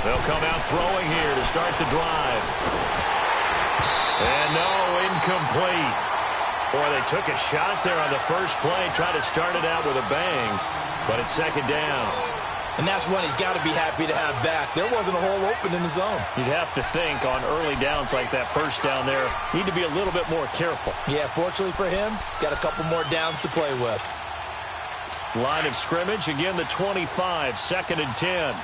They'll come out throwing here to start the drive. And no, incomplete. Boy, they took a shot there on the first play, tried to start it out with a bang, but it's second down. And that's one he's got to be happy to have back. There wasn't a hole open in the zone. You'd have to think on early downs like that first down there, need to be a little bit more careful. Yeah, fortunately for him, got a couple more downs to play with. Line of scrimmage, again the 25, 2nd and 10.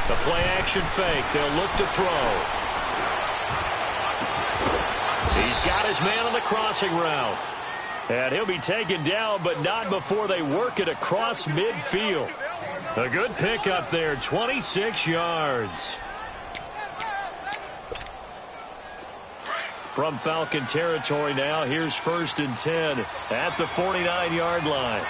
The play-action fake. They'll look to throw. He's got his man on the crossing route. And he'll be taken down, but not before they work it across midfield. A good pickup there, 26 yards. From Falcon territory now, here's 1st and 10 at the 49-yard line.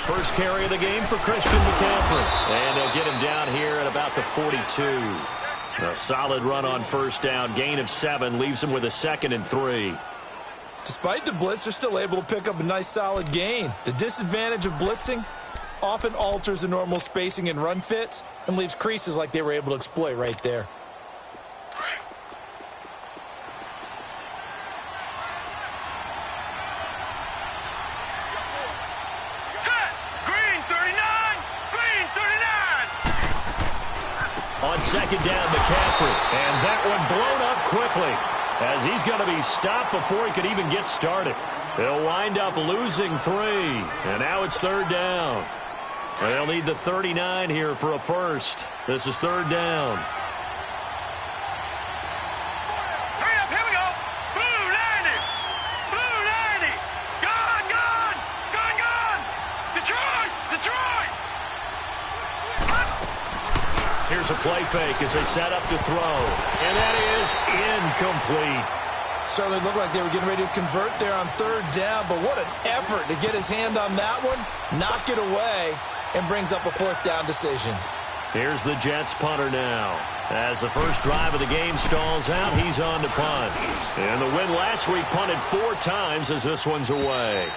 First carry of the game for Christian McCaffrey. And they'll get him down here at about the 42. A solid run on first down. Gain of 7 leaves him with a 2nd and 3. Despite the blitz, they're still able to pick up a nice solid gain. The disadvantage of blitzing often alters the normal spacing and run fits and leaves creases like they were able to exploit right there. On second down, McCaffrey. And that one blown up quickly as he's going to be stopped before he could even get started. They'll wind up losing 3. And now it's 3rd down. They'll need the 39 here for a first. This is 3rd down. Hurry up, here we go. Blue 90. Blue 90. Gone, gone. Gone, gone. Detroit, Detroit. Here's a play fake as they set up to throw. And that is incomplete. Certainly looked like they were getting ready to convert there on 3rd down, but what an effort to get his hand on that one, knock it away, and brings up a 4th down decision. Here's the Jets punter now. As the first drive of the game stalls out, he's on to punt. And the win last week punted 4 times as this one's away.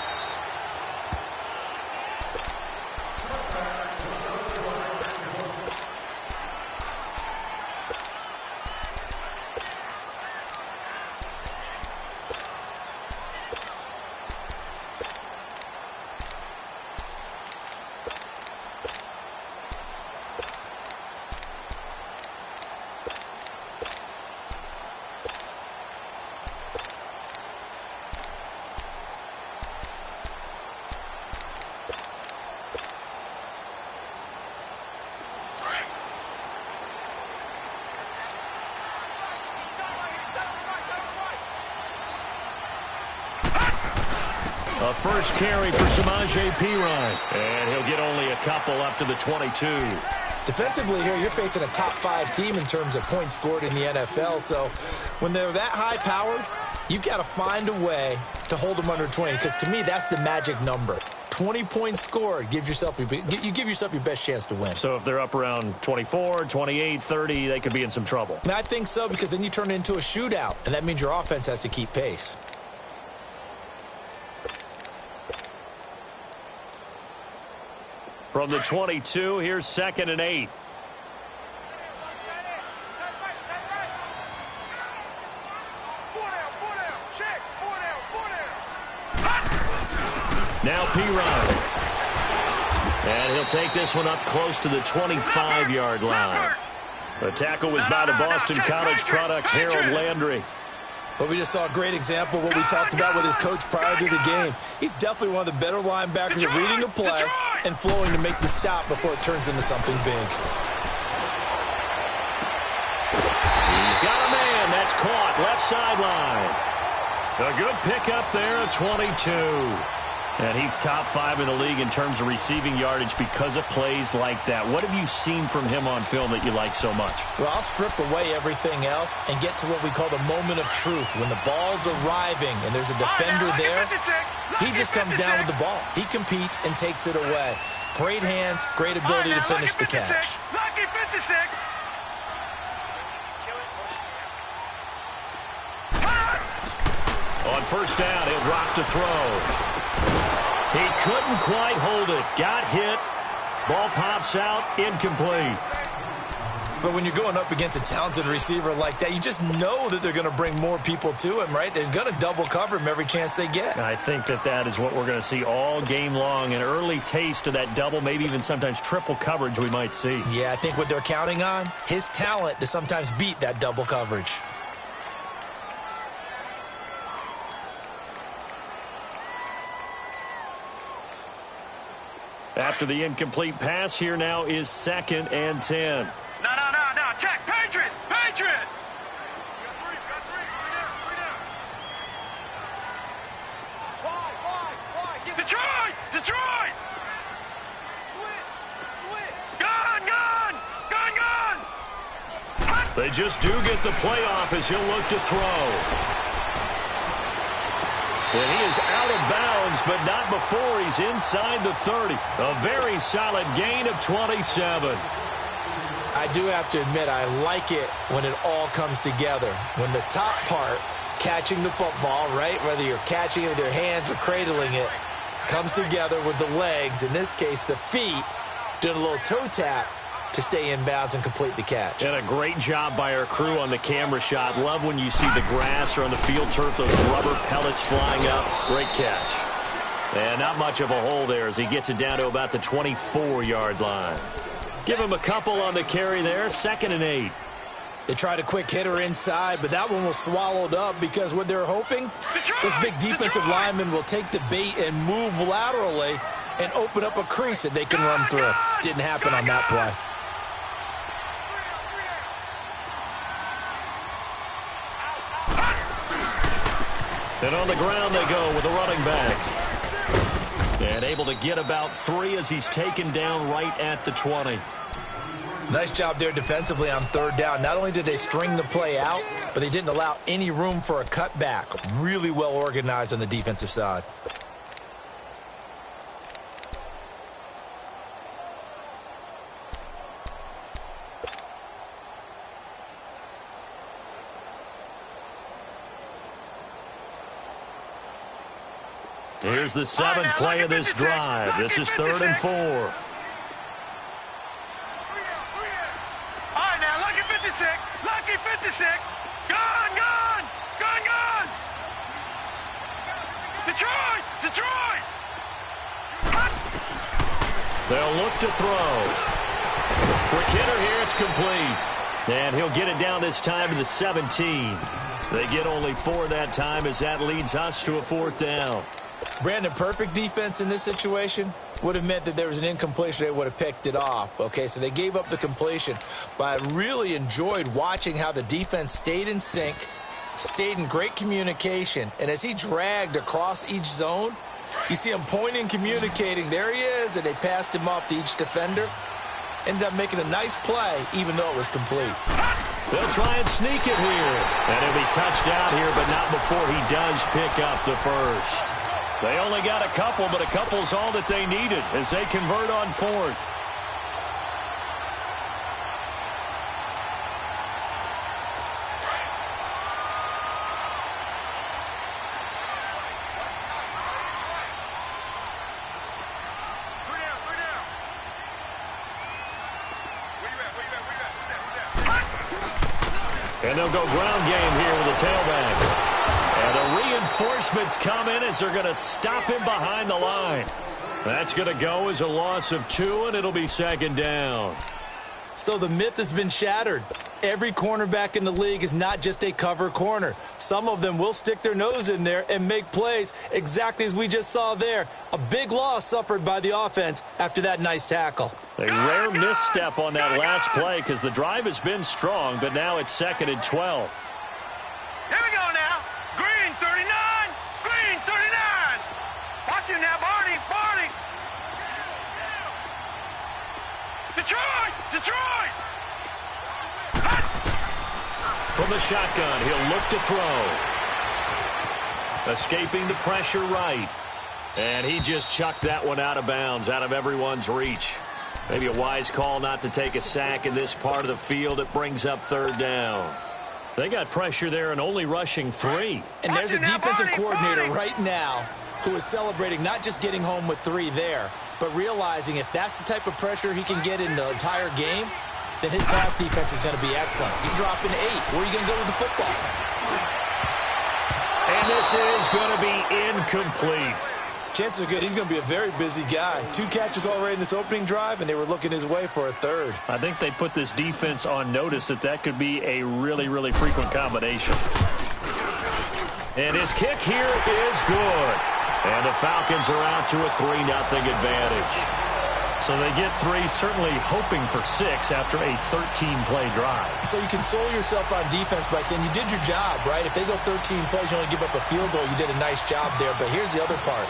A first carry for Samaje Perine. And he'll get only a couple up to the 22. Defensively here, you're facing a top 5 team in terms of points scored in the NFL. So when they're that high-powered, you've got to find a way to hold them under 20. Because to me, that's the magic number. 20 points scored, you give yourself your best chance to win. So if they're up around 24, 28, 30, they could be in some trouble. And I think so, because then you turn it into a shootout, and that means your offense has to keep pace. From the 22, here's 2nd and 8. Now P-Ryan. And he'll take this one up close to the 25-yard line. The tackle was by the Boston College product, Harold Landry. But we just saw a great example of what we talked about with his coach prior to the game. He's definitely one of the better linebackers at reading a play and flowing to make the stop before it turns into something big. He's got a man. That's caught. Left sideline. A good pickup there at 22. And he's top 5 in the league in terms of receiving yardage because of plays like that. What have you seen from him on film that you like so much? Well, I'll strip away everything else and get to what we call the moment of truth. When the ball's arriving and there's a defender there, he just comes down with the ball. He competes and takes it away. Great hands, great ability to finish the catch. Lucky 56. On first down, he'll drop to throw. He couldn't quite hold it. Got hit. Ball pops out. Incomplete. But when you're going up against a talented receiver like that, you just know that they're going to bring more people to him, right? They're going to double cover him every chance they get. I think that is what we're going to see all game long. An early taste of that double, maybe even sometimes triple coverage we might see. Yeah, I think what they're counting on, his talent to sometimes beat that double coverage. After the incomplete pass, here now is 2nd and 10. No. Check. Patriot. Detroit. Switch. Gone. They just do get the playoff as he'll look to throw. And he is out of bounds, but not before he's inside the 30. A very solid gain of 27. I do have to admit, I like it when it all comes together. When the top part, catching the football, right, whether you're catching it with your hands or cradling it, comes together with the legs, in this case the feet, doing a little toe tap to stay in bounds and complete the catch. And a great job by our crew on the camera shot. Love when you see the grass or on the field turf, those rubber pellets flying up. Great catch. And not much of a hole there as he gets it down to about the 24-yard line. Give him a couple on the carry there. 2nd and 8. They tried a quick hitter inside, but that one was swallowed up because what they're hoping, those big defensive linemen will take the bait and move laterally and open up a crease that they can run through. Didn't happen on that play. And on the ground they go with a running back. And able to get about 3 as he's taken down right at the 20. Nice job there defensively on 3rd down. Not only did they string the play out, but they didn't allow any room for a cutback. Really well organized on the defensive side. Here's the 7th play of this drive. This is 3rd and 4. All right, now, lucky 56. Lucky 56. Gone. Detroit. They'll look to throw. Quick hitter here. It's complete. And he'll get it down this time to the 17. They get only 4 that time as that leads us to a 4th down. Brandon, perfect defense in this situation would have meant that there was an incompletion. They would have picked it off. Okay, so they gave up the completion. But I really enjoyed watching how the defense stayed in sync, stayed in great communication. And as he dragged across each zone, you see him pointing, communicating. There he is, and they passed him off to each defender. Ended up making a nice play, even though it was complete. They'll try and sneak it here. And he'll be touched out here, but not before he does pick up the first. They only got a couple, but a couple's all that they needed as they convert on 4th. And they'll go ground game here with the tailback. And the reinforcements come in as they're going to stop him behind the line. That's going to go as a loss of 2, and it'll be second down. So the myth has been shattered. Every cornerback in the league is not just a cover corner. Some of them will stick their nose in there and make plays exactly as we just saw there. A big loss suffered by the offense after that nice tackle. A rare misstep on that last play because the drive has been strong, but now it's 2nd and 12. Here we go now. Green 39. Green 39. Watch him now, Barney. Barney. Detroit. Detroit. From the shotgun, he'll look to throw. Escaping the pressure right. And he just chucked that one out of bounds, out of everyone's reach. Maybe a wise call not to take a sack in this part of the field. It brings up 3rd down. They got pressure there and only rushing 3. And there's a defensive coordinator right now who is celebrating not just getting home with 3 there, but realizing if that's the type of pressure he can get in the entire game, then his pass defense is going to be excellent. You drop in 8. Where are you going to go with the football? And this is going to be incomplete. Chances are good he's going to be a very busy guy. 2 catches already in this opening drive, and they were looking his way for a 3rd. I think they put this defense on notice that could be a really, really frequent combination. And his kick here is good. And the Falcons are out to a 3-0 advantage. So they get 3, certainly hoping for 6 after a 13-play drive. So you console yourself on defense by saying you did your job, right? If they go 13 plays, you only give up a field goal. You did a nice job there. But here's the other part.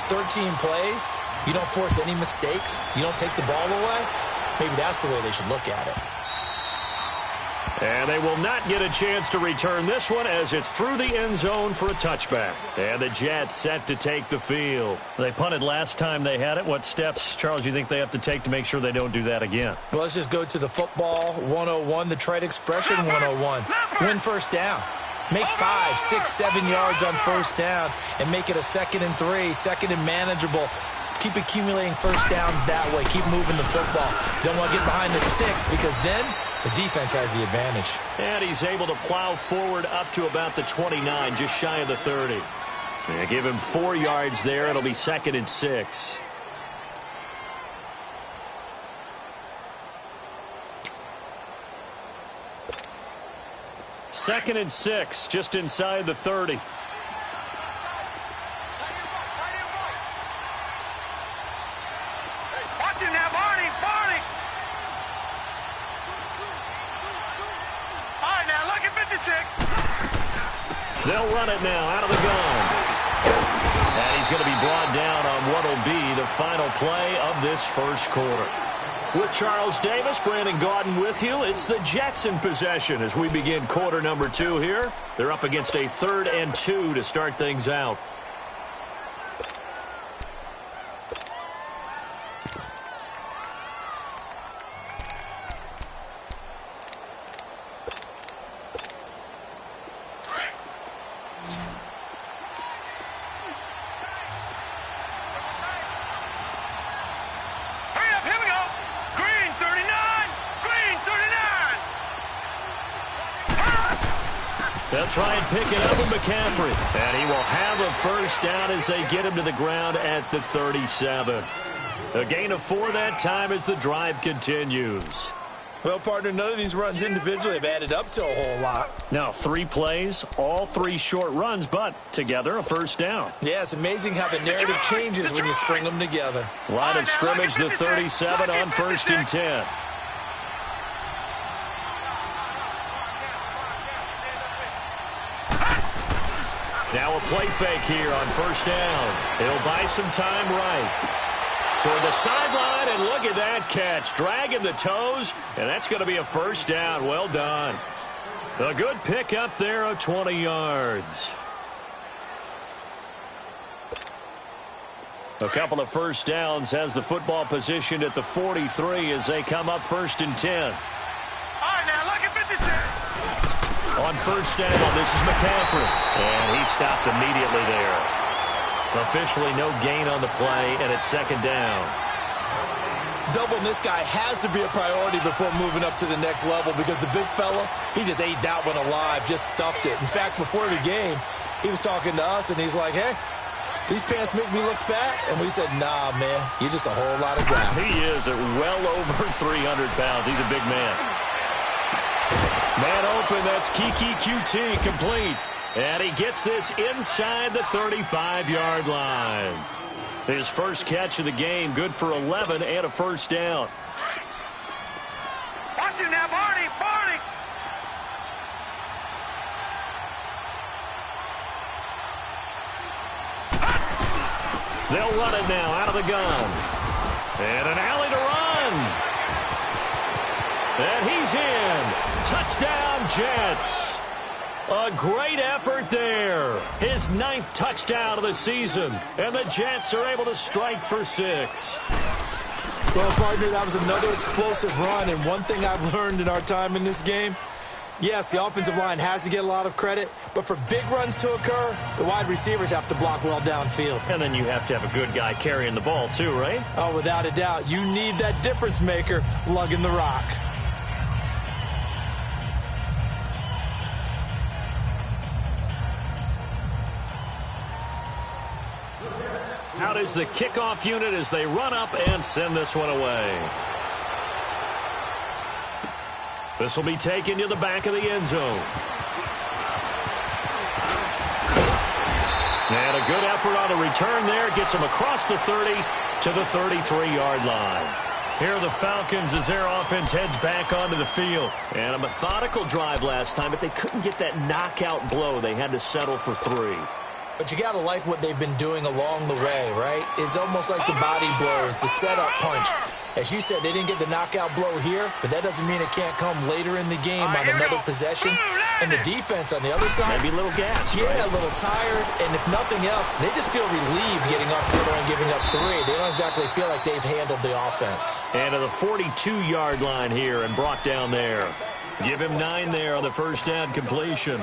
13 plays, you don't force any mistakes. You don't take the ball away. Maybe that's the way they should look at it. And they will not get a chance to return this one as it's through the end zone for a touchback. And the Jets set to take the field. They punted last time they had it. What steps, Charles, you think they have to take to make sure they don't do that again? Well, let's just go to the football 101, the trade expression 101. Win first down. Make 5, 6, 7 yards on first down and make it a 2nd and 3, 2nd and manageable. Keep accumulating first downs that way. Keep moving the football. Don't want to get behind the sticks because then the defense has the advantage. And he's able to plow forward up to about the 29, just shy of the 30. They give him 4 yards there. It'll be 2nd and 6. Second and 6, just inside the 30. Watch him now, Barney. Barney. All right, now look at 56. They'll run it now out of the gun. And he's going to be brought down on what will be the final play of this first quarter. With Charles Davis, Brandon Gaudin with you. It's the Jets in possession as we begin quarter number 2 here. They're up against a 3rd and 2 to start things out. They'll try and pick it up with McCaffrey. And he will have a first down as they get him to the ground at the 37. A gain of 4 that time as the drive continues. Well, partner, none of these runs individually have added up to a whole lot. Now, 3 plays, all 3 short runs, but together a first down. Yeah, it's amazing how the narrative changes when you string them together. Line of scrimmage, the 37 on 1st and 10. Now a play fake here on first down. He'll buy some time right. Toward the sideline, and look at that catch. Dragging the toes, and that's going to be a first down. Well done. A good pick up there of 20 yards. A couple of first downs has the football positioned at the 43 as they come up 1st and 10. All right, now look at 56. On first down, this is McCaffrey. And he stopped immediately there. Officially no gain on the play, and it's 2nd down. Doubling this guy has to be a priority before moving up to the next level because the big fella, he just ate that one alive, just stuffed it. In fact, before the game, he was talking to us, and he's like, hey, these pants make me look fat? And we said, nah, man, you're just a whole lot of guy. He is at well over 300 pounds. He's a big man. Man open, that's Kiki QT complete. And he gets this inside the 35-yard line. His first catch of the game, good for 11 and a first down. Watch him now, Barney, Barney. They'll run it now out of the gun. And an alley to run. And he's in. Touchdown, Jets. A great effort there. His 9th touchdown of the season. And the Jets are able to strike for 6. Well, partner, that was another explosive run. And one thing I've learned in our time in this game, yes, the offensive line has to get a lot of credit, but for big runs to occur, the wide receivers have to block well downfield. And then you have to have a good guy carrying the ball too, right? Oh, without a doubt. You need that difference maker lugging the rock. Out is the kickoff unit as they run up and send this one away. This will be taken to the back of the end zone. And a good effort on the return there. Gets him across the 30 to the 33-yard line. Here are the Falcons as their offense heads back onto the field. And a methodical drive last time, but they couldn't get that knockout blow. They had to settle for 3. But you got to like what they've been doing along the way, right? It's almost like the body blows, the setup punch. As you said, they didn't get the knockout blow here, but that doesn't mean it can't come later in the game on another possession. And the defense on the other side, maybe a little gas, yeah, right? A little tired. And if nothing else, they just feel relieved getting up middle and giving up 3. They don't exactly feel like they've handled the offense. And to the 42-yard line here and brought down there. Give him 9 there on the first down completion.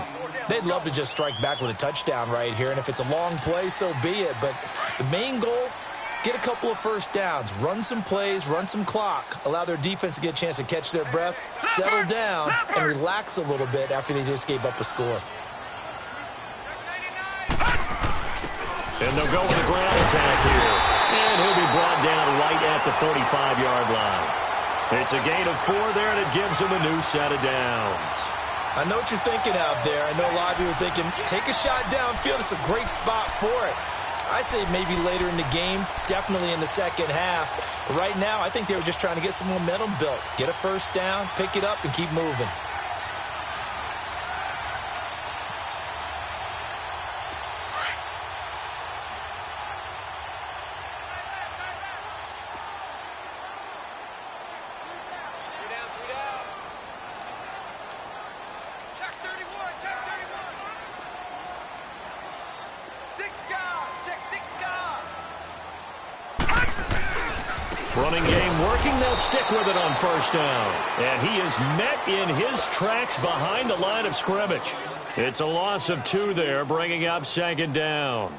They'd love to just strike back with a touchdown right here, and if it's a long play, so be it. But the main goal, get a couple of first downs, run some plays, run some clock, allow their defense to get a chance to catch their breath, settle down, and relax a little bit after they just gave up a score. And they'll go with a ground attack here. And he'll be brought down right at the 35-yard line. It's a gain of 4 there, and it gives him a new set of downs. I know what you're thinking out there. I know a lot of you are thinking, take a shot downfield. It's a great spot for it. I'd say maybe later in the game, definitely in the second half. But right now, I think they were just trying to get some momentum built. Get a first down, pick it up, and keep moving. Running game working. They'll stick with it on first down. And he is met in his tracks behind the line of scrimmage. It's a loss of 2 there, bringing up second down.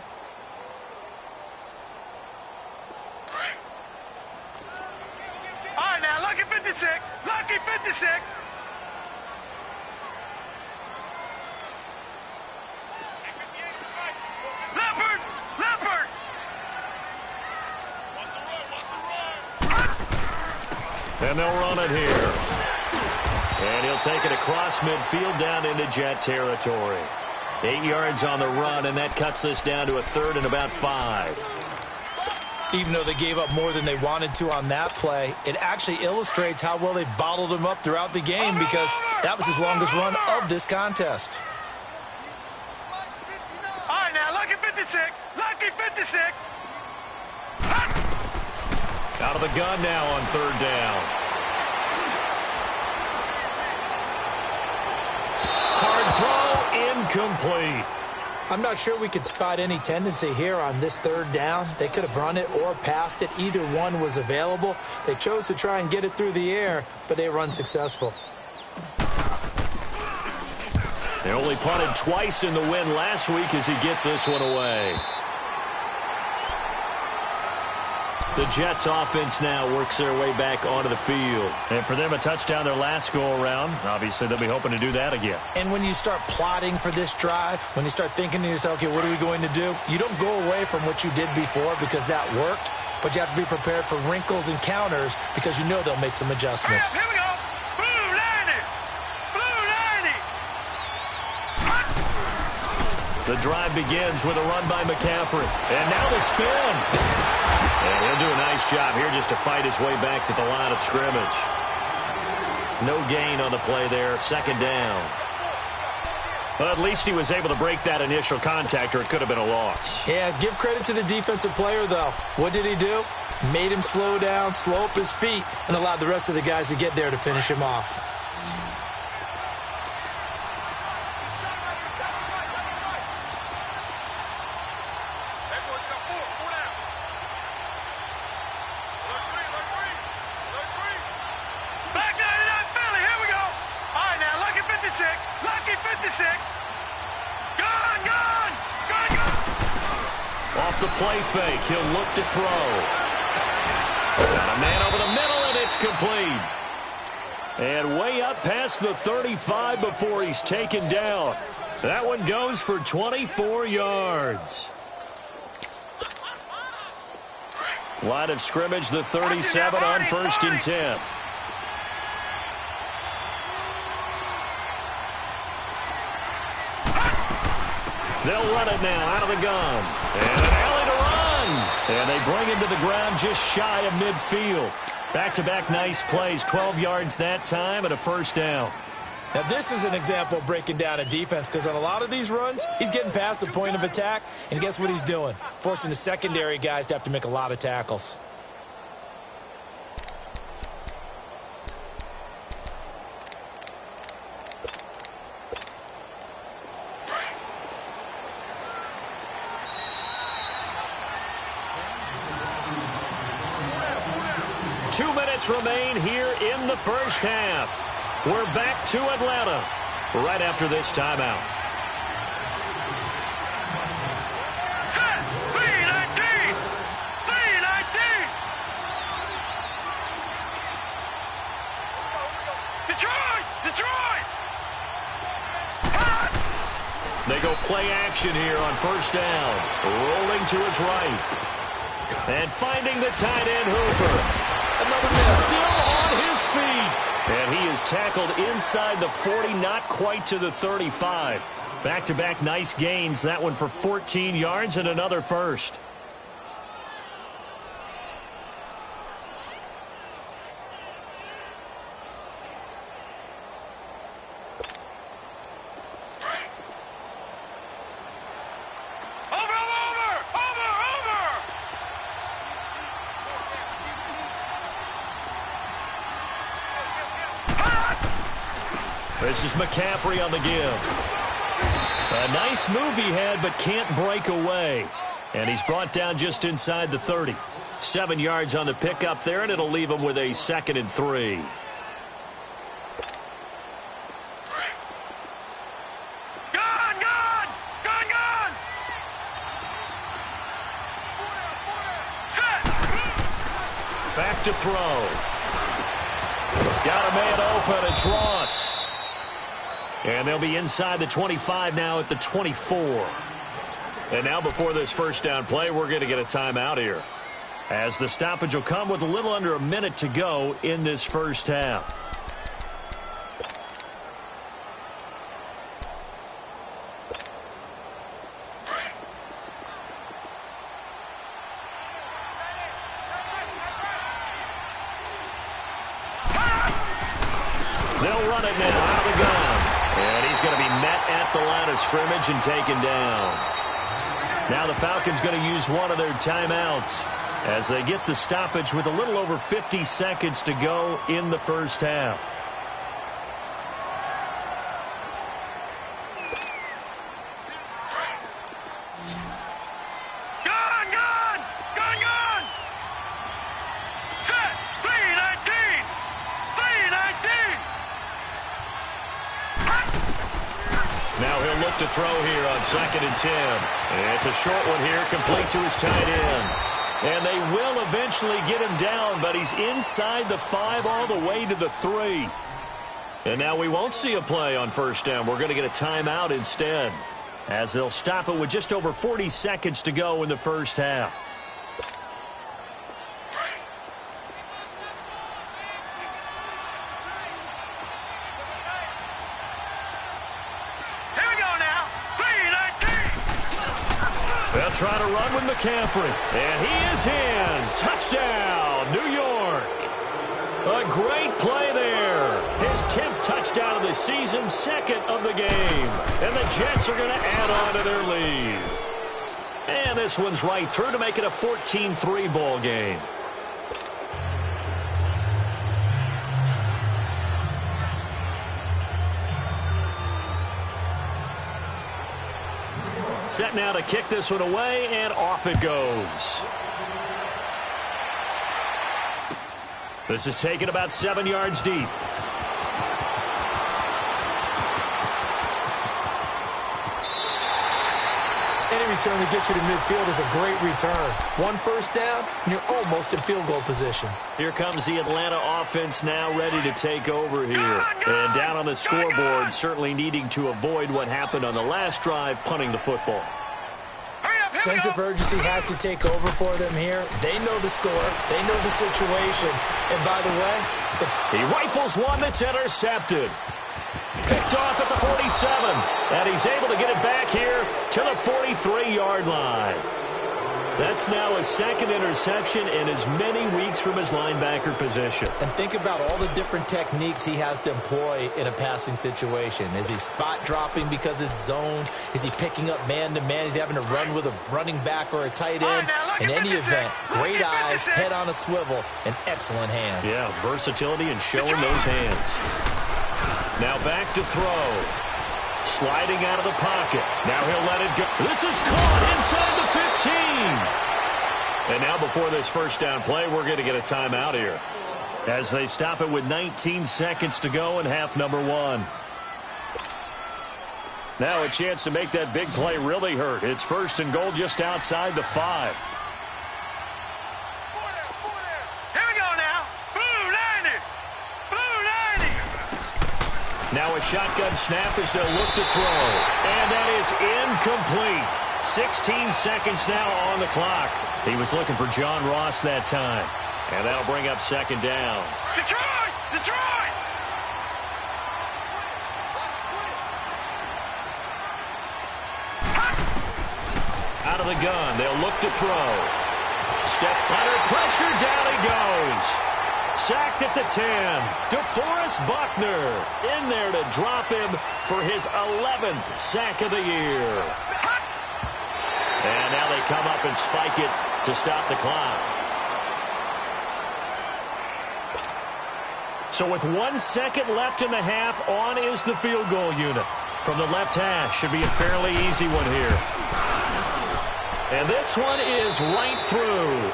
All right, now, lucky 56. Lucky 56. Leopard! Leopard! And they'll run it here. And he'll take it across midfield down into Jet territory. 8 yards on the run, and that cuts this down to a 3rd and about 5. Even though they gave up more than they wanted to on that play, it actually illustrates how well they bottled him up throughout the game because that was his longest run of this contest. All right, now, lucky 56. Lucky 56. Out of the gun now on 3rd down. Hard throw, incomplete. I'm not sure we could spot any tendency here on this 3rd down. They could have run it or passed it. Either one was available. They chose to try and get it through the air, but they were unsuccessful. They only punted twice in the win last week as he gets this one away. The Jets offense now works their way back onto the field. And for them, a touchdown their last go-around. Obviously, they'll be hoping to do that again. And when you start plotting for this drive, when you start thinking to yourself, okay, what are we going to do? You don't go away from what you did before because that worked, but you have to be prepared for wrinkles and counters because you know they'll make some adjustments. Here we go. Blue 90. Blue 90. The drive begins with a run by McCaffrey. And now the spin. And he'll do a nice job here just to fight his way back to the line of scrimmage. No gain on the play there. Second down. But at least he was able to break that initial contact, or it could have been a loss. Yeah, give credit to the defensive player, though. What did he do? Made him slow down, slow up his feet, and allowed the rest of the guys to get there to finish him off. Lucky 56. Gone, gone, gone, gone. Off the play fake, he'll look to throw. Got a man over the middle, and it's complete. And way up past the 35 before he's taken down. That one goes for 24 yards. Line of scrimmage, the 37 on 1st and 10. They'll run it now out of the gun. And an alley to run. And they bring him to the ground just shy of midfield. Back-to-back nice plays, 12 yards that time and a first down. Now, this is an example of breaking down a defense because on a lot of these runs, he's getting past the point of attack, and guess what he's doing? Forcing the secondary guys to have to make a lot of tackles. Remain here in the first half. We're back to Atlanta right after this timeout. Set. 3-19. 3-19. Detroit. Detroit. Hot. They go play action here on first down. Rolling to his right. And finding the tight end Hooper. Another miss. Still on his feet. And he is tackled inside the 40, not quite to the 35. Back-to-back nice gains. That one for 14 yards and another first. This is McCaffrey on the give. A nice move he had, but can't break away. And he's brought down just inside the 30. 7 yards on the pickup there, and it'll leave him with a 2nd and 3. Gone, gone, gone, gone. Set. Back to throw. Got a man open. It's Ross. And they'll be inside the 25 now at the 24. And now before this first down play, we're going to get a timeout here, as the stoppage will come with a little under a minute to go in this first half. They'll run it now out of the gun. And he's going to be met at the line of scrimmage and taken down. Now the Falcons going to use one of their timeouts as they get the stoppage with a little over 50 seconds to go in the first half. Gone, gone, gone, gone. Set. 3-19. 3-19. Now he'll look to throw here on 2nd and 10. And it's a short one here, complete to his tight end. And they will eventually get him down, but he's inside the 5 all the way to the 3. And now we won't see a play on first down. We're going to get a timeout instead, as they'll stop it with just over 40 seconds to go in the first half. They'll try to run with McCaffrey. And he is in. Touchdown, New York. A great play there. His 10th touchdown of the season, second of the game. And the Jets are going to add on to their lead. And this one's right through to make it a 14-3 ball game. Set now to kick this one away, and off it goes. This is taken about 7 yards deep. Any return to get you to midfield is a great return. One first down, and you're almost in field goal position. Here comes the Atlanta offense now ready to take over here. And down on the scoreboard, certainly needing to avoid what happened on the last drive, punting the football. Sense of urgency has to take over for them here. They know the score. They know the situation. And by the way, he rifles one that's intercepted. Picked off at the 47. And he's able to get it back here to the 43-yard line. That's now his second interception in as many weeks from his linebacker position. And think about all the different techniques he has to employ in a passing situation. Is he spot dropping because it's zone? Is he picking up man-to-man? Is he having to run with a running back or a tight end? In any event, great eyes, head on a swivel, and excellent hands. Yeah, versatility and showing those hands. Now back to throw. Sliding out of the pocket. Now he'll let it go. This is caught inside the 15. And now before this first down play, we're going to get a timeout here, as they stop it with 19 seconds to go in half number 1. Now a chance to make that big play really hurt. It's first and goal just outside the 5. Now a shotgun snap as they'll look to throw. And that is incomplete. 16 seconds now on the clock. He was looking for John Ross that time. And that'll bring up second down. Detroit! Detroit! Out of the gun, they'll look to throw. Step under pressure, down he goes. Sacked at the 10. DeForest Buckner in there to drop him for his 11th sack of the year. And now they come up and spike it to stop the clock. So with 1 second left in the half, on is the field goal unit. From the left hash, should be a fairly easy one here. And this one is right through.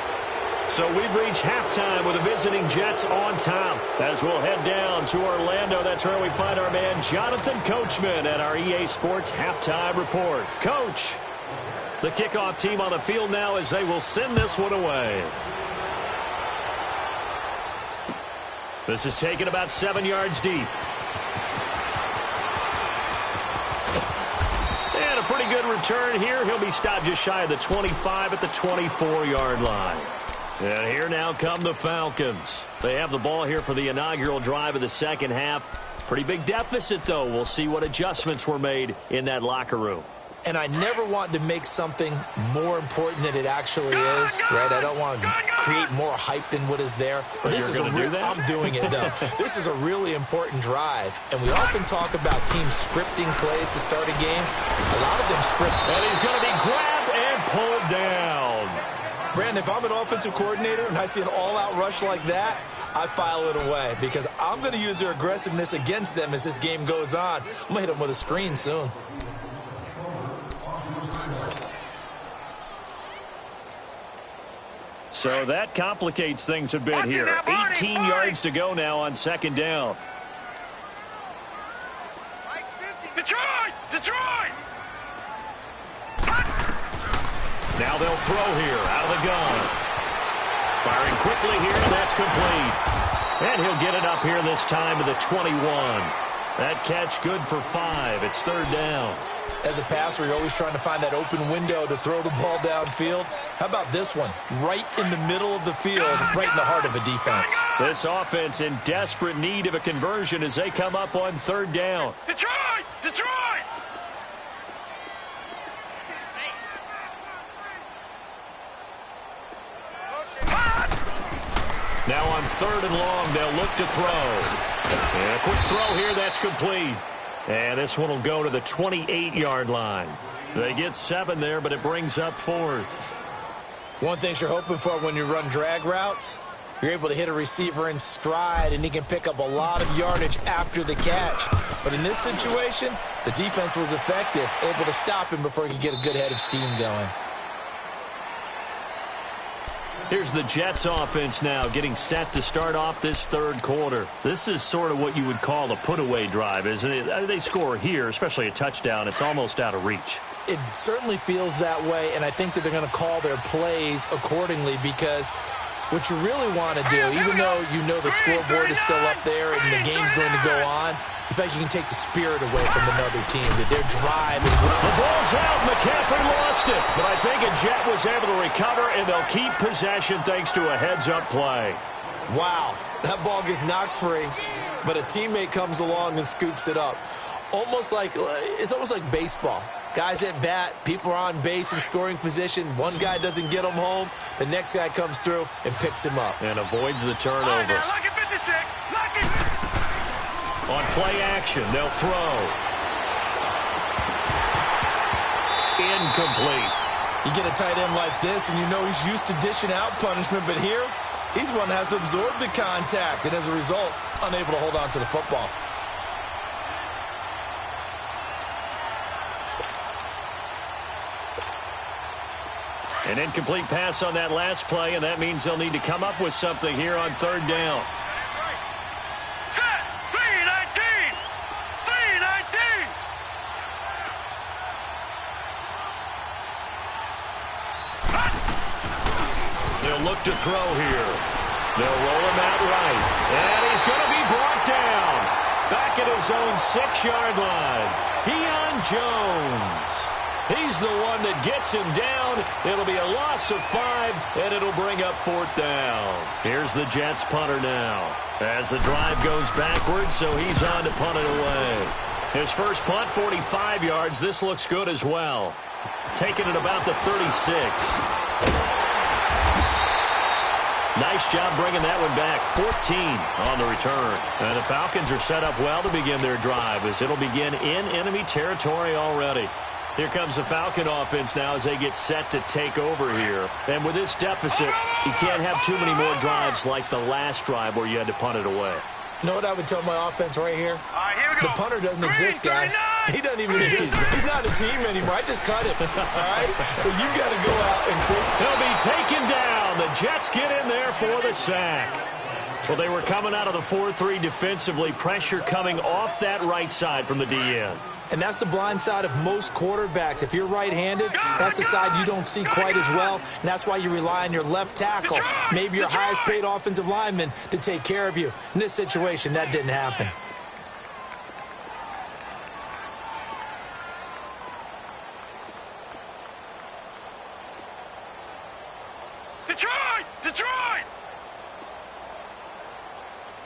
So we've reached halftime with the visiting Jets on top. As we'll head down to Orlando, that's where we find our man Jonathan Coachman at our EA Sports Halftime Report. Coach, the kickoff team on the field now as they will send this one away. This is taken about 7 yards deep. And a pretty good return here. He'll be stopped just shy of the 25 at the 24-yard line. And here now come the Falcons. They have the ball here for the inaugural drive of the second half. Pretty big deficit, though. We'll see what adjustments were made in that locker room. And I never want to make something more important than it actually is, right? I don't want to create more hype than what is there. But this is I'm doing it, though. This is a really important drive. And we often talk about teams scripting plays to start a game. A lot of them script. And he's going to be grabbed and pulled down. Brandon, if I'm an offensive coordinator and I see an all-out rush like that, I file it away because I'm going to use their aggressiveness against them as this game goes on. I'm going to hit them with a screen soon. So that complicates things a bit here. 18 yards to go now on second down. Detroit! Detroit! Now they'll throw here out of the gun. Firing quickly here, and that's complete. And he'll get it up here this time to the 21. That catch good for 5. It's third down. As a passer, you're always trying to find that open window to throw the ball downfield. How about this one? Right in the middle of the field, right in the heart of a defense. This offense in desperate need of a conversion as they come up on third down. Detroit! Detroit! Now on third and long, they'll look to throw. And a quick throw here, that's complete. And this one will go to the 28-yard line. They get 7 there, but it brings up 4th. One thing you're hoping for when you run drag routes, you're able to hit a receiver in stride, and he can pick up a lot of yardage after the catch. But in this situation, the defense was effective, able to stop him before he could get a good head of steam going. Here's the Jets offense now getting set to start off this third quarter. This is sort of what you would call a put-away drive, isn't it? They score here, especially a touchdown. It's almost out of reach. It certainly feels that way, and I think that they're going to call their plays accordingly because what you really want to do, even though you know the scoreboard is still up there and the game's going to go on, in fact, you can take the spirit away from another team, that their drive is... The ball's out. McCaffrey lost it. But I think a Jet was able to recover, and they'll keep possession thanks to a heads-up play. Wow, that ball gets knocked free, but a teammate comes along and scoops it up. It's almost like baseball. Guys at bat, people are on base in scoring position. One guy doesn't get him home. The next guy comes through and picks him up. And avoids the turnover. All right, now, lucky 56. Lucky. On play action, they'll throw. Incomplete. You get a tight end like this, and you know he's used to dishing out punishment, but here, he's one that has to absorb the contact, and as a result, unable to hold on to the football. An incomplete pass on that last play, and that means they'll need to come up with something here on third down. Set. 319. 319. They'll look to throw here. They'll roll him out right. And he's going to be brought down. Back at his own 6-yard line. Deion Jones. He's the one that gets him down. It'll be a loss of 5, and it'll bring up 4th down. Here's the Jets punter now. As the drive goes backwards, so he's on to punt it away. His first punt, 45 yards. This looks good as well. Taking it about the 36. Nice job bringing that one back. 14 on the return. And the Falcons are set up well to begin their drive as it'll begin in enemy territory already. Here comes the Falcon offense now as they get set to take over here. And with this deficit, you can't have too many more drives like the last drive where you had to punt it away. You know what I would tell my offense right here? All right, here we go. The punter doesn't exist, guys. He doesn't even exist. He's not a team anymore. I just cut him. All right? So you've got to go out and create. He'll be taken down. The Jets get in there for the sack. Well, they were coming out of the 4-3 defensively. Pressure coming off that right side from the DN. And that's the blind side of most quarterbacks. If you're right-handed, that's the side you don't see quite as well. And that's why you rely on your left tackle, maybe your highest-paid offensive lineman, to take care of you. In this situation, that didn't happen. Detroit! Detroit!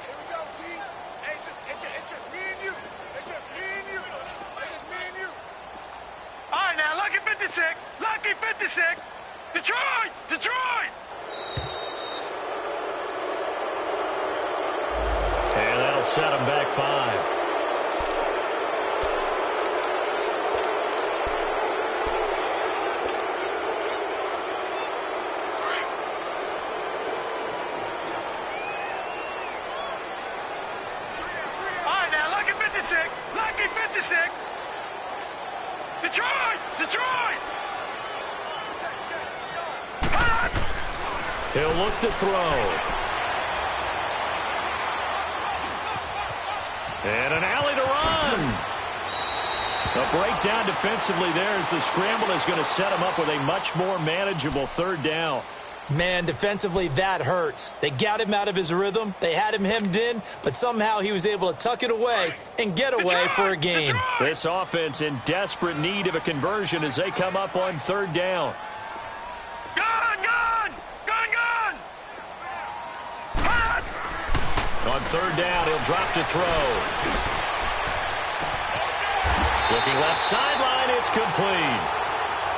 Here we go, D. Hey, it's just me and you. It's just me and you. It's just me and you. All right, now, lucky 56. Lucky 56. Detroit! Detroit! And that'll set them back 5. Lucky 56. Detroit! Detroit! He'll look to throw. And an alley to run. A breakdown defensively there as the scramble is going to set him up with a much more manageable third down. Man, defensively, that hurts. They got him out of his rhythm. They had him hemmed in, but somehow he was able to tuck it away and get away for a gain. This offense in desperate need of a conversion as they come up on third down. On third down, he'll drop to throw. Looking left sideline, it's complete.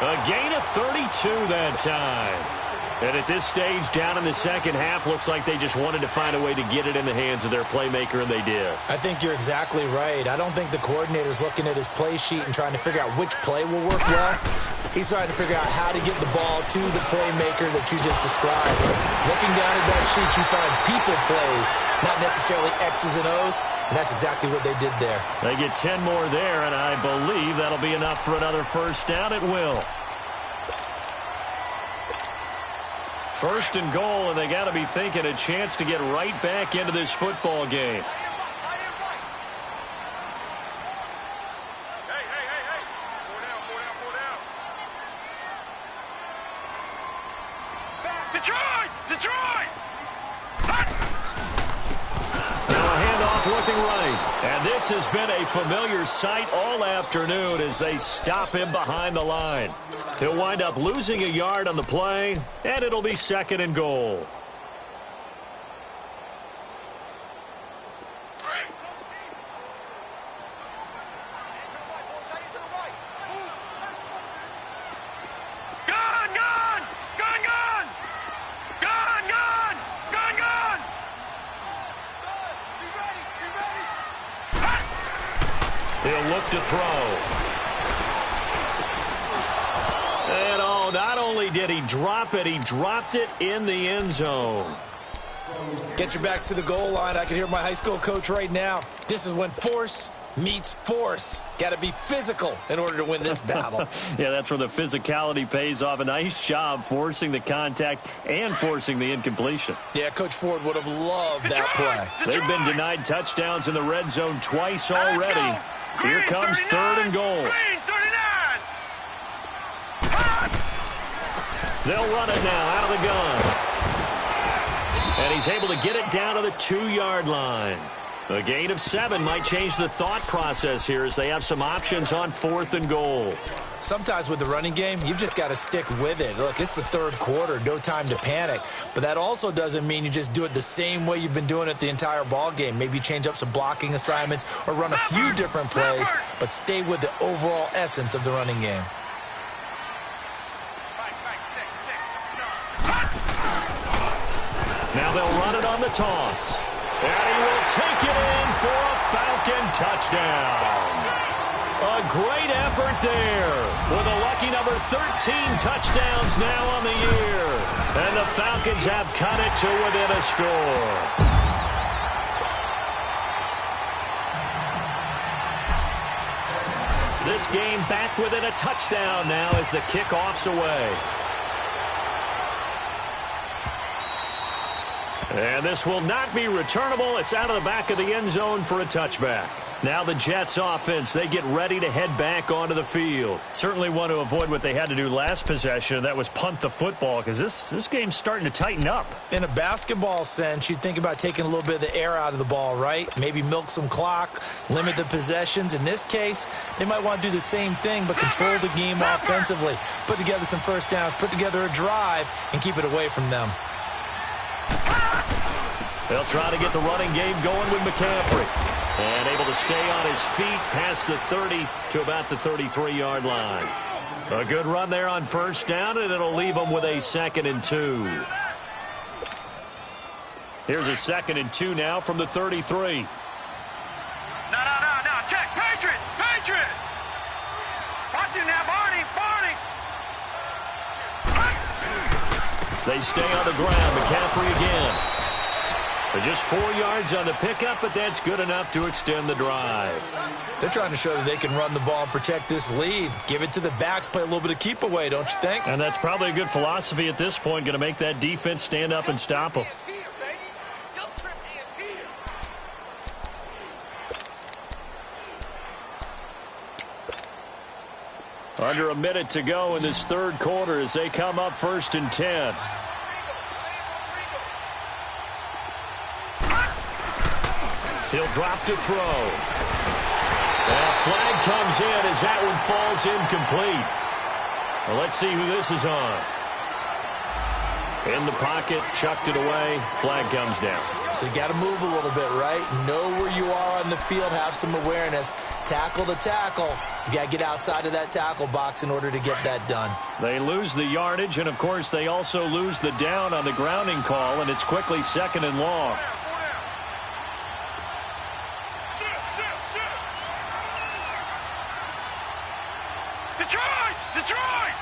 A gain of 32 that time. And at this stage, down in the second half, looks like they just wanted to find a way to get it in the hands of their playmaker, and they did. I think you're exactly right. I don't think the coordinator's looking at his play sheet and trying to figure out which play will work well. He's trying to figure out how to get the ball to the playmaker that you just described. Looking down at that sheet, you find people plays, not necessarily X's and O's, and that's exactly what they did there. They get 10 more there, and I believe that'll be enough for another first down. It will. First and goal, and they got to be thinking a chance to get right back into this football game. Detroit! Now a handoff looking right. And this has been a familiar sight all afternoon as they stop him behind the line. He'll wind up losing a yard on the play, and it'll be second and goal. He'll look to throw. And not only did he drop it, he dropped it in the end zone. Get your backs to the goal line. I can hear my high school coach right now. This is when force meets force. Got to be physical in order to win this battle. Yeah, that's where the physicality pays off. A nice job forcing the contact and forcing the incompletion. Yeah, Coach Ford would have loved that play. They've been denied touchdowns in the red zone twice already. Here comes third and goal. They'll run it now out of the gun. And he's able to get it down to the 2-yard line. A gain of 7 might change the thought process here as they have some options on fourth and goal. Sometimes with the running game, you've just got to stick with it. Look, it's the third quarter, no time to panic. But that also doesn't mean you just do it the same way you've been doing it the entire ball game. Maybe change up some blocking assignments or run a few different plays, but stay with the overall essence of the running game. Now they'll run it on the toss. And he will take it in for a Falcon touchdown. A great effort there with a lucky number 13 touchdowns now on the year. And the Falcons have cut it to within a score. This game back within a touchdown now as the kickoff's away. And this will not be returnable. It's out of the back of the end zone for a touchback. Now the Jets offense, they get ready to head back onto the field. Certainly want to avoid what they had to do last possession. That was punt the football because this game's starting to tighten up. In a basketball sense, you'd think about taking a little bit of the air out of the ball, right? Maybe milk some clock, limit the possessions. In this case, they might want to do the same thing but control the game offensively. Put together some first downs, put together a drive, and keep it away from them. They'll try to get the running game going with McCaffrey. And able to stay on his feet past the 30 to about the 33-yard line. A good run there on first down, and it'll leave them with a 2nd and 2. Here's a 2nd and 2 now from the 33. No. Check. Patriot. Watch him now, Barney. They stay on the ground. McCaffrey again. They're just 4 yards on the pickup, but that's good enough to extend the drive. They're trying to show that they can run the ball and protect this lead. Give it to the backs, play a little bit of keep away, don't you think? And that's probably a good philosophy at this point, going to make that defense stand up and stop them. Under a minute to go in this third quarter as they come up 1st and 10. He'll drop to throw. And a flag comes in as that one falls incomplete. Well, let's see who this is on. In the pocket, chucked it away, flag comes down. So you got to move a little bit, right? Know where you are on the field, have some awareness. Tackle to tackle. You got to get outside of that tackle box in order to get that done. They lose the yardage, and of course they also lose the down on the grounding call, and it's quickly 2nd and long. Detroit! Detroit!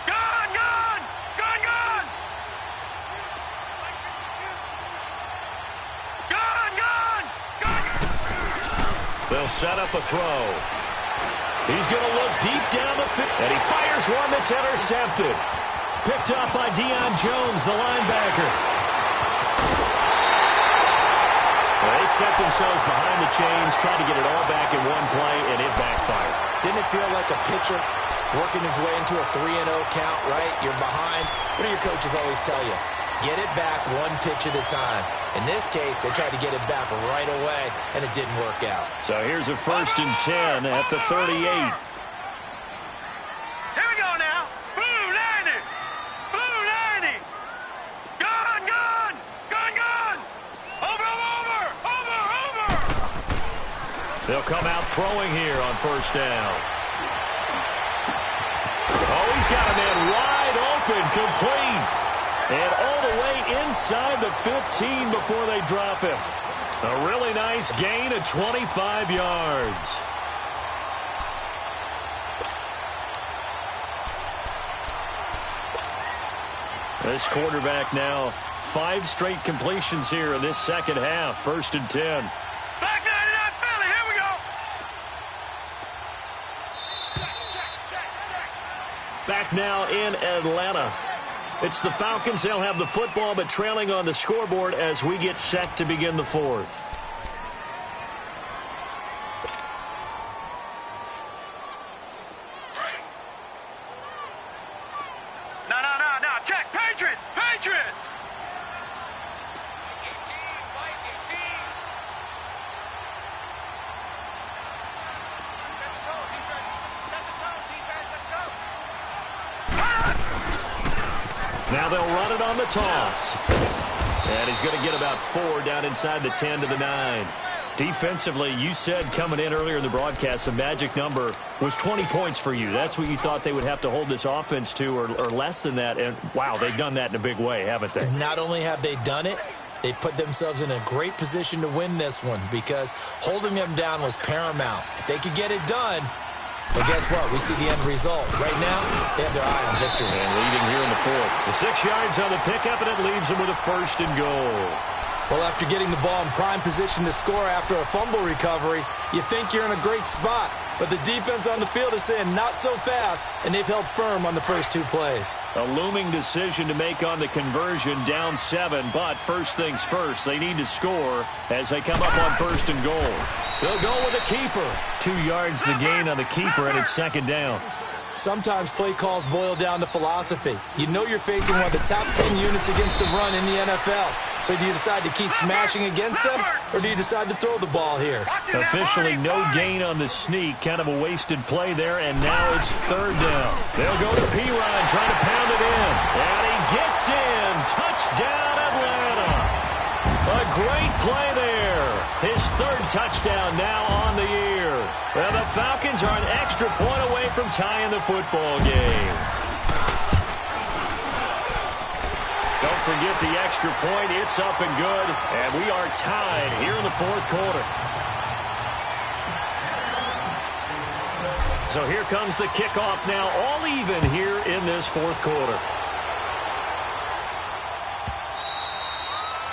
Gone! Gone! Gone! Gone! Gone! Gone! Gone! They'll set up a throw. He's going to look deep down the field, and he fires one that's intercepted. Picked up by Deion Jones, the linebacker. They set themselves behind the chains, tried to get it all back in one play, and it backfired. Didn't it feel like a pitcher working his way into a 3-0 count, right? You're behind. What do your coaches always tell you? Get it back one pitch at a time. In this case, they tried to get it back right away, and it didn't work out. So here's a 1st and 10 at the 38. Here we go now. Blue 90. Blue 90. Gone, gone. Gone, gone. Over, over, over, over. They'll come out throwing here on 1st down. Oh, he's got a man wide open, complete. And all the way inside the 15 before they drop him. A really nice gain of 25 yards. This quarterback now 5 straight completions here in this second half. 1st and 10. Back 99 Philly. Here we go. Back now in Atlanta. It's the Falcons. They'll have the football, but trailing on the scoreboard as we get set to begin the 4th. No. Check. Patriot. Patriot. Set the tone, defense. Set the tone, defense. Let's go. Now they'll run it on the toss. And he's going to get about 4 down inside the 10 to the 9. Defensively, you said coming in earlier in the broadcast, the magic number was 20 points for you. That's what you thought they would have to hold this offense to, or less than that. And, wow, they've done that in a big way, haven't they? Not only have they done it, they put themselves in a great position to win this one because holding them down was paramount. If they could get it done, but guess what? We see the end result. Right now, they have their eye on victory. And leading here in the 4th. The 6 yards on the pickup, and it leaves them with a 1st and goal. Well, after getting the ball in prime position to score after a fumble recovery, you think you're in a great spot. But the defense on the field is saying not so fast, and they've held firm on the first 2 plays. A looming decision to make on the conversion, down 7. But first things first, they need to score as they come up on 1st and goal. They'll go with a keeper. 2 yards the gain on the keeper, and it's 2nd down. Sometimes play calls boil down to philosophy. You know you're facing one of the top 10 units against the run in the NFL. So do you decide to keep smashing against them, or do you decide to throw the ball here? Officially no gain on the sneak. Kind of a wasted play there, and now it's 3rd down. They'll go to P-Ryan, trying to pound it in. And he gets in. Touchdown, Atlanta. A great play there. His 3rd touchdown now on the year. Well, the Falcons are an extra point away from tying the football game. Don't forget the extra point. It's up and good. And we are tied here in the 4th quarter. So here comes the kickoff now, all even here in this 4th quarter.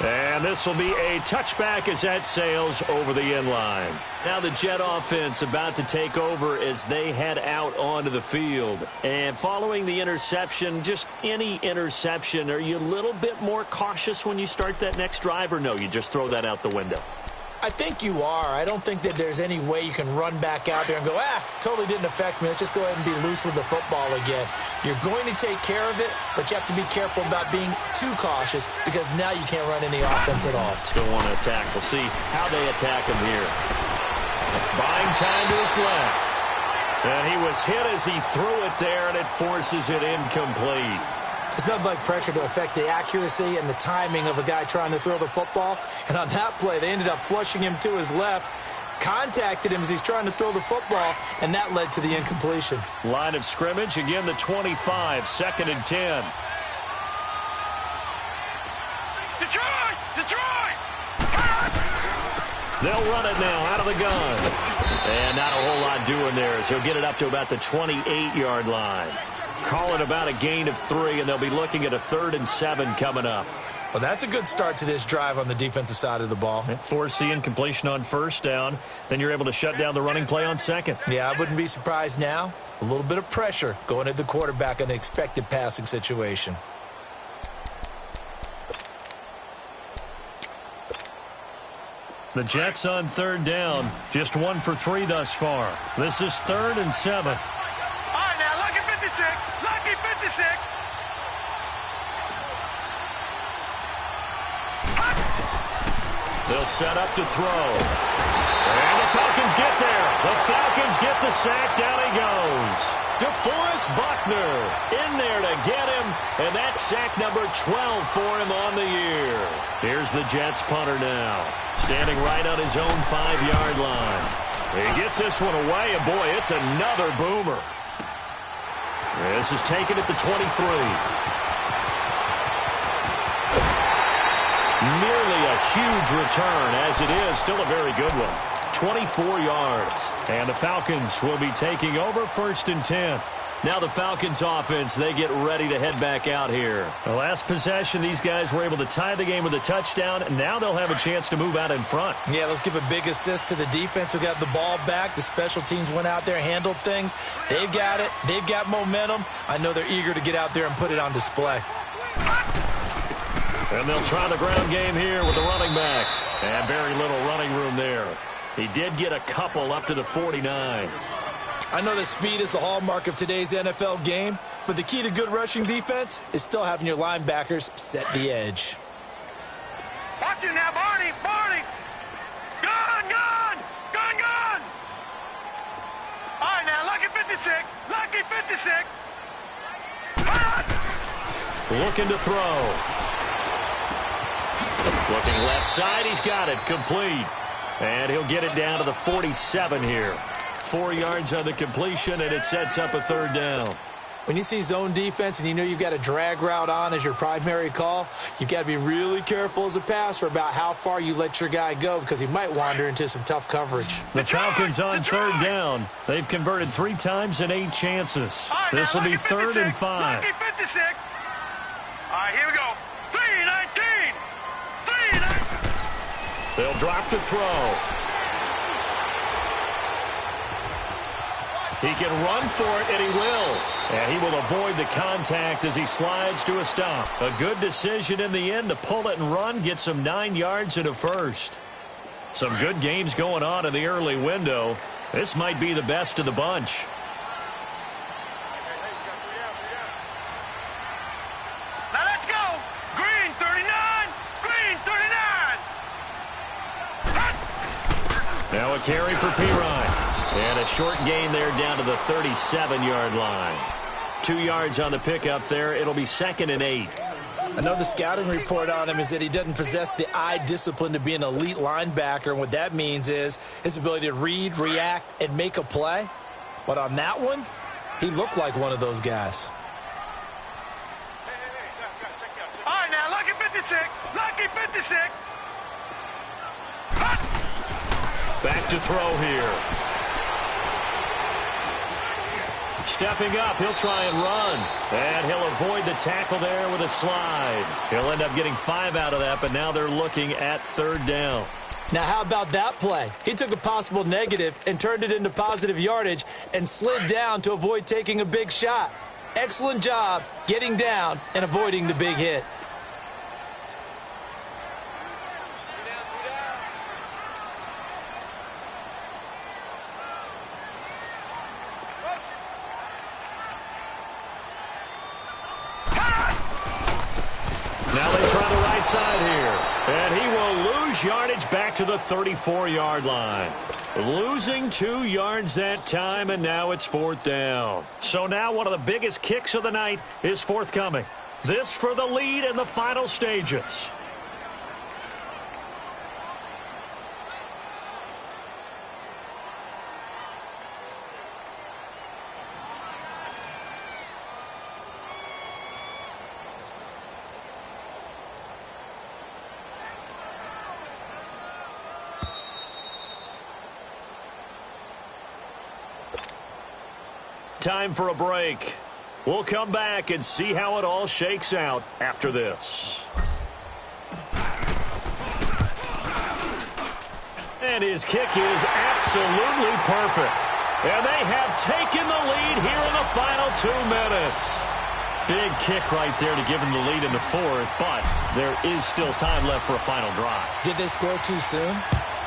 And this will be a touchback as that sails over the end line. Now the Jet offense about to take over as they head out onto the field. And following the interception, just any interception, are you a little bit more cautious when you start that next drive, or no, you just throw that out the window? I think you are. I don't think that there's any way you can run back out there and go, totally didn't affect me. Let's just go ahead and be loose with the football again. You're going to take care of it, but you have to be careful about being too cautious because now you can't run any offense at all. Still want to attack. We'll see how they attack him here. Buying time to his left. And he was hit as he threw it there, and it forces it incomplete. It's nothing like pressure to affect the accuracy and the timing of a guy trying to throw the football. And on that play, they ended up flushing him to his left, contacted him as he's trying to throw the football, and that led to the incompletion. Line of scrimmage, again the 25, 2nd and 10. Detroit! Detroit! They'll run it now out of the gun. And not a whole lot doing there as he'll get it up to about the 28-yard line. Call it about a gain of 3, and they'll be looking at a 3rd and 7 coming up. Well, that's a good start to this drive on the defensive side of the ball. Force the incompletion on 1st down. Then you're able to shut down the running play on 2nd. Yeah, I wouldn't be surprised now. A little bit of pressure going at the quarterback in an expected passing situation. The Jets on 3rd down. Just 1 for 3 thus far. This is 3rd and 7. All right, now, lucky 56. Lucky 56. They'll set up to throw. And the Falcons get there. The Falcons get the sack. Down he goes. DeForest Buckner in there to get him. And that's sack number 12 for him on the year. Here's the Jets punter now. Standing right on his own 5-yard line. He gets this one away, and boy, it's another boomer. This is taken at the 23. Nearly a huge return, as it is still a very good one. 24 yards. And the Falcons will be taking over 1st and 10. Now the Falcons offense, they get ready to head back out here. The last possession, these guys were able to tie the game with a touchdown, and now they'll have a chance to move out in front. Yeah, let's give a big assist to the defense who got the ball back. The special teams went out there, handled things. They've got it. They've got momentum. I know they're eager to get out there and put it on display. And they'll try the ground game here with the running back. And very little running room there. He did get a couple up to the 49. I know that speed is the hallmark of today's NFL game, but the key to good rushing defense is still having your linebackers set the edge. Watch it now, Barney! Barney! Gun! Gun! Gun! Gun! All right, now, lucky 56. Lucky 56. Looking to throw. Looking left side. He's got it. Complete. And he'll get it down to the 47 here. 4 yards on the completion, and it sets up a 3rd down. When you see zone defense and you know you've got a drag route on as your primary call, you've got to be really careful as a passer about how far you let your guy go because he might wander into some tough coverage. The Falcons on 3rd down. They've converted 3 times in 8 chances. This will be 3rd and 5. Lucky 56. All right, here we go. 3-19. 3-19. They'll drop to throw. He can run for it, and he will. And he will avoid the contact as he slides to a stop. A good decision in the end to pull it and run, get some 9 yards and a first. Some good games going on in the early window. This might be the best of the bunch. Now let's go. Green 39. Green 39. Now a carry for Pirine. And a short gain there down to the 37-yard line. 2 yards on the pickup there. It'll be 2nd and 8. I know the scouting report on him is that he doesn't possess the eye discipline to be an elite linebacker. And what that means is his ability to read, react, and make a play. But on that one, he looked like one of those guys. All right, now, lucky 56. Lucky 56. Back to throw here. Stepping up, he'll try and run. And he'll avoid the tackle there with a slide. He'll end up getting 5 out of that, but now they're looking at 3rd down. Now, how about that play? He took a possible negative and turned it into positive yardage and slid down to avoid taking a big shot. Excellent job getting down and avoiding the big hit. inside here. And he will lose yardage back to the 34-yard line. Losing 2 yards that time, and now it's 4th down. So now one of the biggest kicks of the night is forthcoming. This for the lead in the final stages. Time for a break. We'll come back and see how it all shakes out after this. And his kick is absolutely perfect. And they have taken the lead here in the final 2 minutes. Big kick right there to give him the lead in the 4th, but there is still time left for a final drive. Did they score too soon?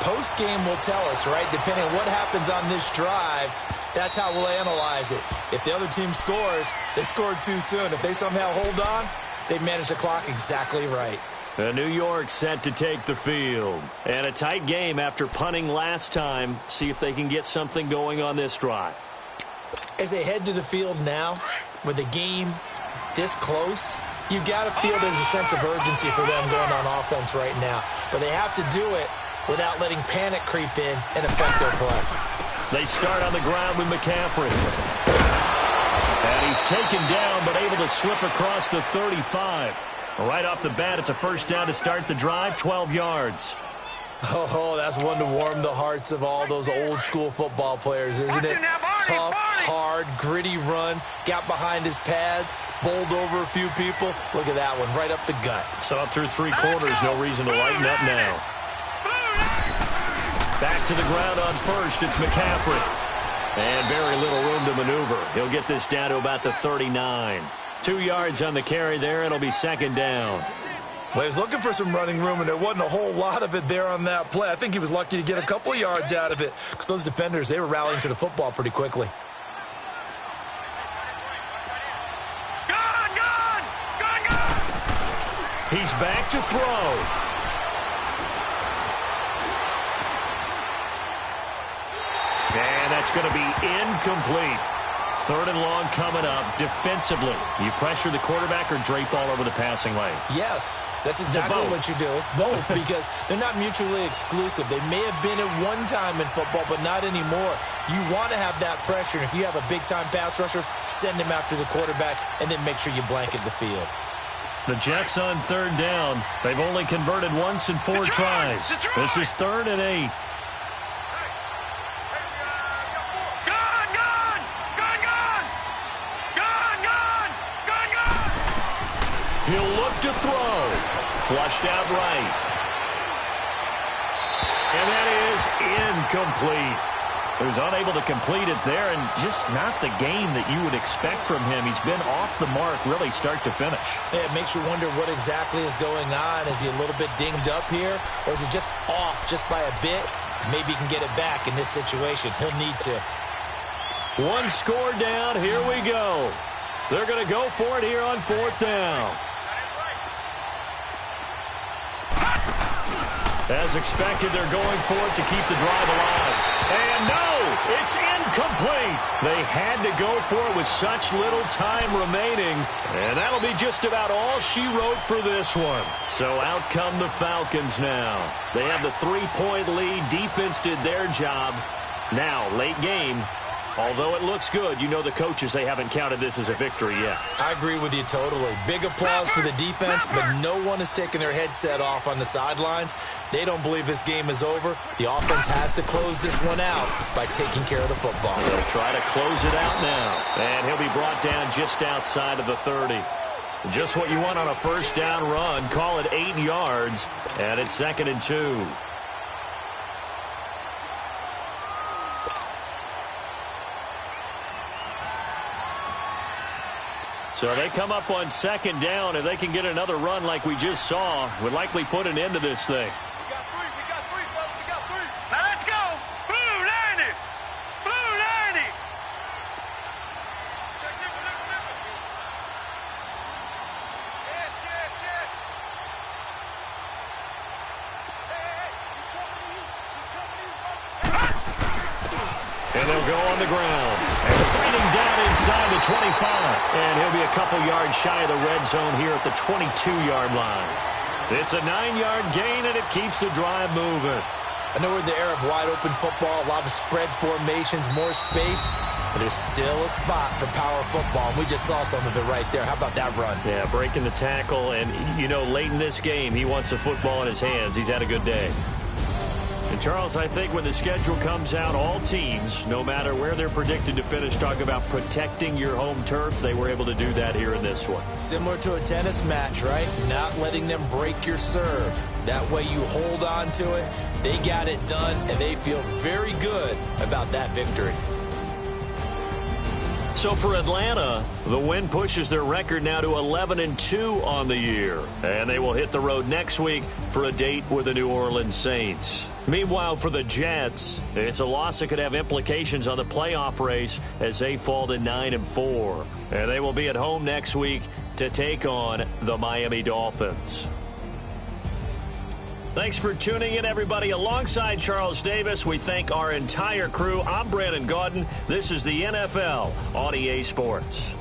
Post-game will tell us, right? Depending on what happens on this drive, that's how we'll analyze it. If the other team scores, they scored too soon. If they somehow hold on, they manage the clock exactly right. New York set to take the field. And a tight game after punting last time. See if they can get something going on this drive. As they head to the field now, with the game this close, you've got to feel there's a sense of urgency for them going on offense right now. But they have to do it without letting panic creep in and affect their play. They start on the ground with McCaffrey. And he's taken down, but able to slip across the 35. Right off the bat, it's a first down to start the drive, 12 yards. Oh, that's one to warm the hearts of all those old-school football players, isn't it? Tough, hard, gritty run, got behind his pads, bowled over a few people. Look at that one, right up the gut. So up through 3 quarters, no reason to lighten up now. Back to the ground on first, it's McCaffrey. And very little room to maneuver. He'll get this down to about the 39. 2 yards on the carry there, it'll be second down. Well, he was looking for some running room, and there wasn't a whole lot of it there on that play. I think he was lucky to get a couple of yards out of it because those defenders, they were rallying to the football pretty quickly. Gun! He's back to throw. And that's going to be incomplete. 3rd and long coming up. Defensively, you pressure the quarterback or drape all over the passing lane? Yes, that's exactly what you do. It's both because they're not mutually exclusive. They may have been at one time in football, but not anymore. You want to have that pressure. And if you have a big-time pass rusher, send him after the quarterback and then make sure you blanket the field. The Jets on 3rd down. They've only converted once in 4 tries. This is 3rd and 8. He'll look to throw. Flushed out right. And that is incomplete. So he's unable to complete it there, and just not the game that you would expect from him. He's been off the mark really start to finish. Yeah, it makes you wonder what exactly is going on. Is he a little bit dinged up here, or is he just off just by a bit? Maybe he can get it back in this situation. He'll need to. 1 score down. Here we go. They're going to go for it here on 4th down. As expected, they're going for it to keep the drive alive. And no, it's incomplete. They had to go for it with such little time remaining. And that'll be just about all she wrote for this one. So out come the Falcons now. They have the 3-point lead. Defense did their job. Now, late game. Although it looks good, you know the coaches, they haven't counted this as a victory yet. I agree with you totally. Big applause for the defense, but no one is taking their headset off on the sidelines. They don't believe this game is over. The offense has to close this one out by taking care of the football. They'll try to close it out now. And he'll be brought down just outside of the 30. Just what you want on a first down run. Call it 8 yards, and it's 2nd and 2. So they come up on 2nd down, and they can get another run like we just saw. Would likely put an end to this thing. We got three, fellas. We got 3. Now let's go. Blue 90. Blue 90. Check, nipple. Check. And they'll go on the ground. And fighting down inside the 25. And he'll be a couple yards shy of the red zone here at the 22-yard line. It's a 9-yard gain, and it keeps the drive moving. I know we're in the era of wide-open football, a lot of spread formations, more space, but there's still a spot for power football, and we just saw some of it right there. How about that run? Yeah, breaking the tackle, and, you know, late in this game, he wants the football in his hands. He's had a good day. And, Charles, I think when the schedule comes out, all teams, no matter where they're predicted to finish, talk about protecting your home turf. They were able to do that here in this one. Similar to a tennis match, right? Not letting them break your serve. That way you hold on to it. They got it done, and they feel very good about that victory. So for Atlanta, the win pushes their record now to 11-2 on the year. And they will hit the road next week for a date with the New Orleans Saints. Meanwhile, for the Jets, it's a loss that could have implications on the playoff race as they fall to 9-4. And they will be at home next week to take on the Miami Dolphins. Thanks for tuning in, everybody. Alongside Charles Davis, we thank our entire crew. I'm Brandon Gaudin. This is the NFL on EA Sports.